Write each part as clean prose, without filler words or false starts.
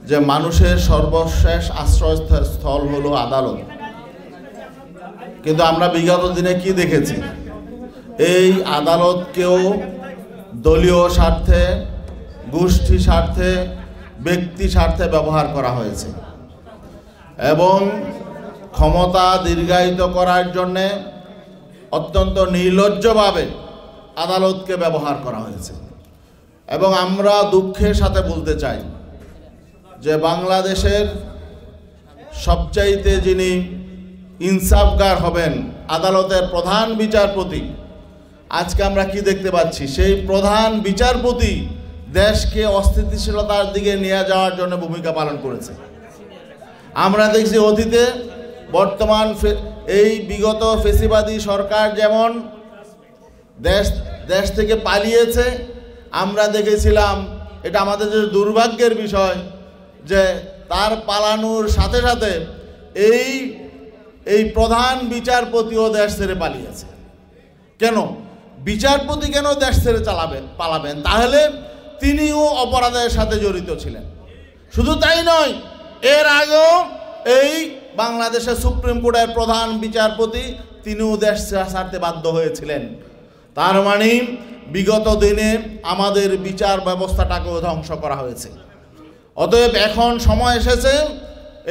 যে মানুষের সর্বশেষ আশ্রয়স্থল হলো আদালত। কিন্তু আমরা বিগত দিনে কি দেখেছি, এই আদালতকেও দলীয় স্বার্থে, গোষ্ঠী স্বার্থে, ব্যক্তি স্বার্থে ব্যবহার করা হয়েছে এবং ক্ষমতা দীর্ঘায়িত করার জন্যে অত্যন্ত নির্লজ্জভাবে আদালতকে ব্যবহার করা হয়েছে। এবং আমরা দুঃখের সাথে বলতে চাই যে বাংলাদেশের সবচাইতে যিনি ইনসাফগার হবেন, আদালতের প্রধান বিচারপতি, আজকে আমরা কি দেখতে পাচ্ছি, সেই প্রধান বিচারপতি দেশকে অস্থিতিশীলতার দিকে নিয়ে যাওয়ার জন্য ভূমিকা পালন করেছে। আমরা দেখছি অতীতে, বর্তমান এই বিগত ফেসিবাদী সরকার যেমন দেশ থেকে পালিয়েছে, আমরা দেখেছিলাম, এটা আমাদের যে দুর্ভাগ্যের বিষয় যে তার পালানোর সাথে সাথে এই প্রধান বিচারপতিও দেশ ছেড়ে পালিয়েছে। কেন বিচারপতি কেন দেশ ছেড়ে পালাবেন? তাহলে তিনিও অপরাধের সাথে জড়িত ছিলেন। শুধু তাই নয়, এর আগেও এই বাংলাদেশের সুপ্রিম কোর্টের প্রধান বিচারপতি তিনিও দেশ ছাড়তে বাধ্য হয়েছিলেন। তার মানে বিগত দিনে আমাদের বিচার ব্যবস্থাটাকেও ধ্বংস করা হয়েছে। অতএব এখন সময় এসেছে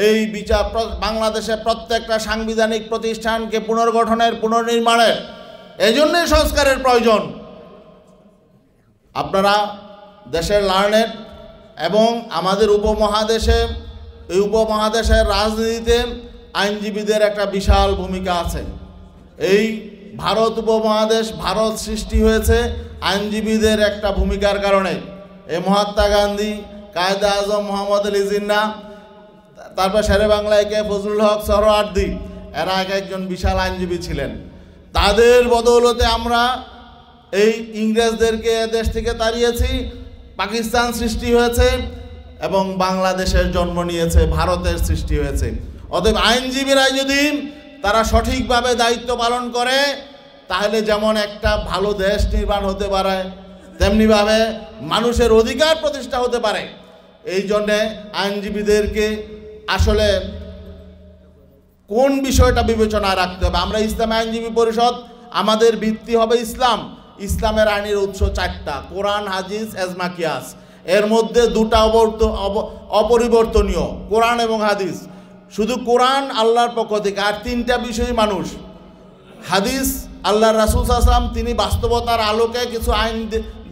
এই বিচার বাংলাদেশের প্রত্যেকটা সাংবিধানিক প্রতিষ্ঠানকে পুনর্গঠনের, পুনর্নির্মাণের, এজন্যই সংস্কারের প্রয়োজন। আপনারা দেশের লার্নেড এবং আমাদের উপমহাদেশে, এই উপমহাদেশের রাজনীতিতে আইনজীবীদের একটা বিশাল ভূমিকা আছে। এই ভারত উপমহাদেশ, ভারত সৃষ্টি হয়েছে আইনজীবীদের একটা ভূমিকার কারণে। এই মহাত্মা গান্ধী, কায়েদে আজম মোহাম্মদ আলী জিন্নাহ, তারপর শেরে বাংলায় কে ফজলুল হক সোহরাওয়ার্দী, এরা একজন বিশাল আইনজীবী ছিলেন। তাদের বদৌলতে আমরা এই ইংরেজদেরকে দেশ থেকে তাড়িয়েছি, পাকিস্তান সৃষ্টি হয়েছে এবং বাংলাদেশের জন্ম নিয়েছে, ভারতের সৃষ্টি হয়েছে। অতএব আইনজীবীরা যদি তারা সঠিকভাবে দায়িত্ব পালন করে, তাহলে যেমন একটা ভালো দেশ নির্মাণ হতে পারে, তেমনিভাবে মানুষের অধিকার প্রতিষ্ঠা হতে পারে। এই জন্যে আইনজীবীদেরকে আসলে কোন বিষয়টা বিবেচনায় রাখতে হবে। আমরা ইসলামী আইনজীবী পরিষদ, আমাদের ভিত্তি হবে ইসলাম। ইসলামের আইনের উৎস চারটা: কোরআন, হাদিস, এজমা, কিয়াস। এর মধ্যে দুটা অপরিবর্তনীয়, কোরআন এবং হাদিস। শুধু কোরআন আল্লাহর পক্ষ থেকে, আর তিনটা বিষয় মানুষ। হাদিস আল্লাহর রাসূল সাল্লাল্লাহু আলাইহি ওয়াসাল্লাম তিনি বাস্তবতার আলোকে কিছু আইন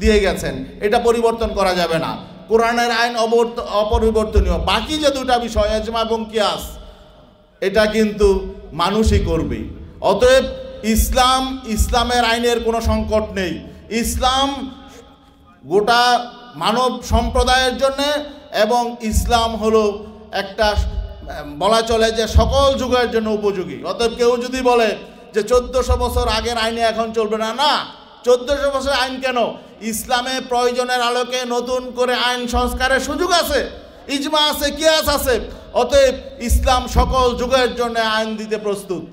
দিয়ে গেছেন, এটা পরিবর্তন করা যাবে না। কোরআনের আইন অপরিবর্তনীয়। বাকি যে দুটা বিষয়, এজমা এবং কিয়াস, এটা কিন্তু মানুষই করবে। অতএব ইসলামের আইনের কোনো সংকট নেই। ইসলাম গোটা মানব সম্প্রদায়ের জন্য, এবং ইসলাম হলো একটা বলা চলে যে সকল যুগের জন্য উপযোগী। অতএব কেউ যদি বলে যে 1400 বছর আগের আইনে এখন চলবে না, না, 1400 বছর আইন কেন, ইসলামে প্রয়োজনের আলোকে নতুন করে আইন সংস্কারের সুযোগ আছে, ইজমা আছে, কিয়াস আছে। অতএব ইসলাম সকল যুগের জন্য আইন দিতে প্রস্তুত।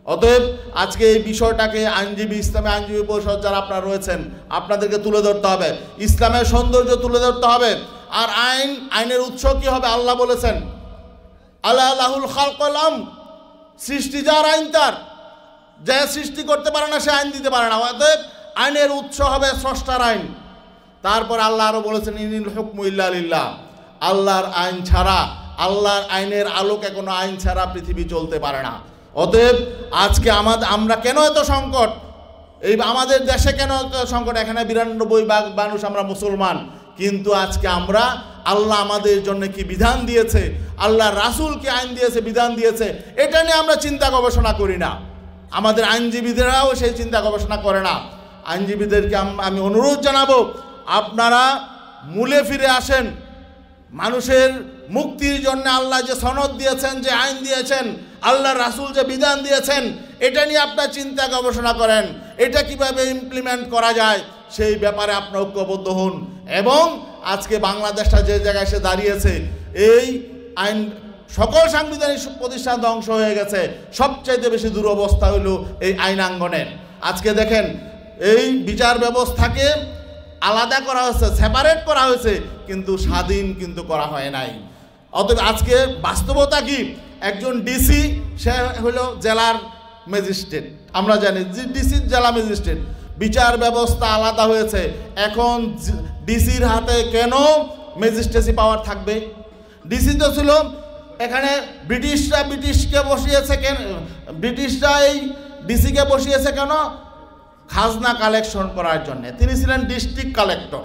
অতএব আজকে এই বিষয়টাকে ইসলামী আইনজীবী পরিষদ যারা আপনারা রয়েছেন, আপনাদেরকে তুলে ধরতে হবে, ইসলামের সৌন্দর্য তুলে ধরতে হবে। আর আইনের উৎস কি হবে? আল্লাহ বলেছেন, আল্লাহ লাহুল খালকুল আমর, সৃষ্টি যার, আইন তার। যে সৃষ্টি করতে পারে না, সে আইন দিতে পারে না। অতএব আইনের উৎস হবে স্রষ্টার আইন। তারপর আল্লাহ আরও বলেছেন, ইনিল হুকমু ইল্লা লিল্লাহ, আল্লাহর আইন ছাড়া, আল্লাহর আইনের আলোকে কোনো আইন ছাড়া পৃথিবী চলতে পারে না। অতএব আজকে আমরা কেন এত সংকট, এই আমাদের দেশে কেন এত সংকট? এখানে 92% মানুষ আমরা মুসলমান, কিন্তু আজকে আমরা আল্লাহ আমাদের জন্য কি বিধান দিয়েছে, আল্লাহ রাসূল কি আইন দিয়েছে, বিধান দিয়েছে, এটা নিয়ে আমরা চিন্তা গবেষণা করি না। আমাদের আইনজীবীদেরাও সেই চিন্তা গবেষণা করে না। আইনজীবীদেরকে আমি অনুরোধ জানাবো, আপনারা মূলে ফিরে আসেন। মানুষের মুক্তির জন্য আল্লাহ যে সনদ দিয়েছেন, যে আইন দিয়েছেন, আল্লাহ রাসূল যে বিধান দিয়েছেন, এটা নিয়ে আপনার চিন্তা গবেষণা করেন। এটা কিভাবে ইমপ্লিমেন্ট করা যায়, সেই ব্যাপারে আপনার ঐক্যবদ্ধ হন। এবং আজকে বাংলাদেশটা যে জায়গায় এসে দাঁড়িয়েছে, এই আইন সকল সাংবিধানিক প্রতিষ্ঠান ধ্বংস হয়ে গেছে। সবচাইতে বেশি দুরবস্থা হলো এই আইনাঙ্গনের। আজকে দেখেন, এই বিচার ব্যবস্থাকে আলাদা করা হয়েছে, সেপারেট করা হয়েছে, কিন্তু স্বাধীন কিন্তু করা হয় নাই। অতএব আজকে বাস্তবতা কি, একজন ডিসি সে হলো জেলার ম্যাজিস্ট্রেট, আমরা জানি যে ডিসি জেলা ম্যাজিস্ট্রেট, বিচার ব্যবস্থা আলাদা হয়েছে। এখন ডিসির হাতে কেন ম্যাজিস্ট্রেসি পাওয়ার থাকবে? ডিসি তো ছিল এখানে ব্রিটিশকে বসিয়েছে কেন, ব্রিটিশরা এই ডিসিকে বসিয়েছে কেন? খাজনা কালেকশন করার জন্য। তিনি ছিলেন ডিস্ট্রিক্ট কালেক্টর।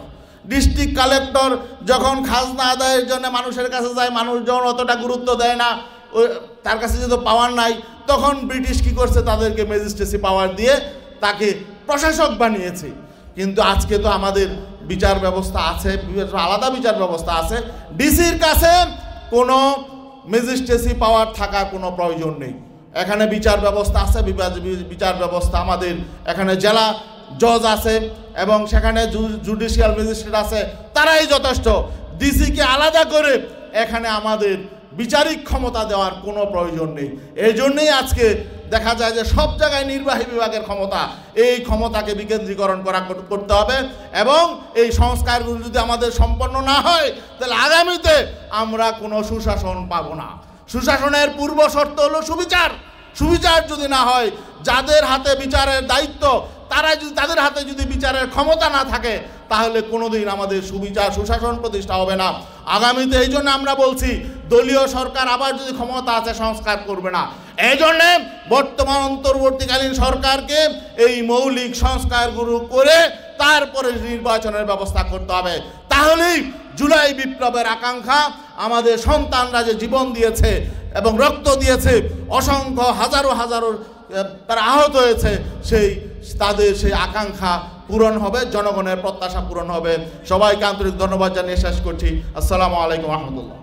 ডিস্ট্রিক্ট কালেক্টর যখন খাজনা আদায়ের জন্য মানুষের কাছে যায়, মানুষ যখন অতটা গুরুত্ব দেয় না, তার কাছে যেহেতু পাওয়ার নাই, তখন ব্রিটিশ কি করছে, তাদেরকে ম্যাজিস্ট্রেসি পাওয়ার দিয়ে তাকে প্রশাসক বানিয়েছে। কিন্তু আজকে তো আমাদের বিচার ব্যবস্থা আছে, আলাদা বিচার ব্যবস্থা আছে। ডিসির কাছে কোনো ম্যাজিস্ট্রেসি পাওয়ার থাকার কোনো প্রয়োজন নেই। এখানে বিচার ব্যবস্থা আছে, বিচার ব্যবস্থা আমাদের এখানে জেলা জজ আছে এবং সেখানে জুডিশিয়াল ম্যাজিস্ট্রেট আছে, তারাই যথেষ্ট। ডিসিকে আলাদা করে এখানে আমাদের বিচারিক ক্ষমতা দেওয়ার কোনো প্রয়োজন নেই। এই জন্যেই আজকে দেখা যায় যে সব জায়গায় নির্বাহী বিভাগের ক্ষমতা, এই ক্ষমতাকে বিকেন্দ্রীকরণ করতে হবে। এবং এই সংস্কারগুলো যদি আমাদের সম্পন্ন না হয়, তাহলে আগামীতে আমরা কোনো সুশাসন পাবো না। সুশাসনের পূর্ব শর্ত হলো সুবিচার। সুবিচার যদি না হয়, যাদের হাতে বিচারের দায়িত্ব, তাদের হাতে যদি বিচারের ক্ষমতা না থাকে, তাহলে কোনোদিন আমাদের সুশাসন প্রতিষ্ঠা হবে না আগামীতে। এই জন্য আমরা বলছি, দলীয় সরকার আবার যদি ক্ষমতা আছে, সংস্কার করবে না। এই জন্যে বর্তমান অন্তর্বর্তীকালীন সরকারকে এই মৌলিক সংস্কারগুলো করে তারপরে নির্বাচনের ব্যবস্থা করতে হবে। তাহলেই জুলাই বিপ্লবের আকাঙ্ক্ষা, আমাদের সন্তানরা যে জীবন দিয়েছে এবং রক্ত দিয়েছে, অসংখ্য হাজারো হাজারো তারা আহত হয়েছে, তাদের সেই আকাঙ্ক্ষা পূরণ হবে, জনগণের প্রত্যাশা পূরণ হবে। সবাইকে আন্তরিক ধন্যবাদ জানিয়ে শেষ করছি। আসসালামু আলাইকুম রহমতুল্লাহ।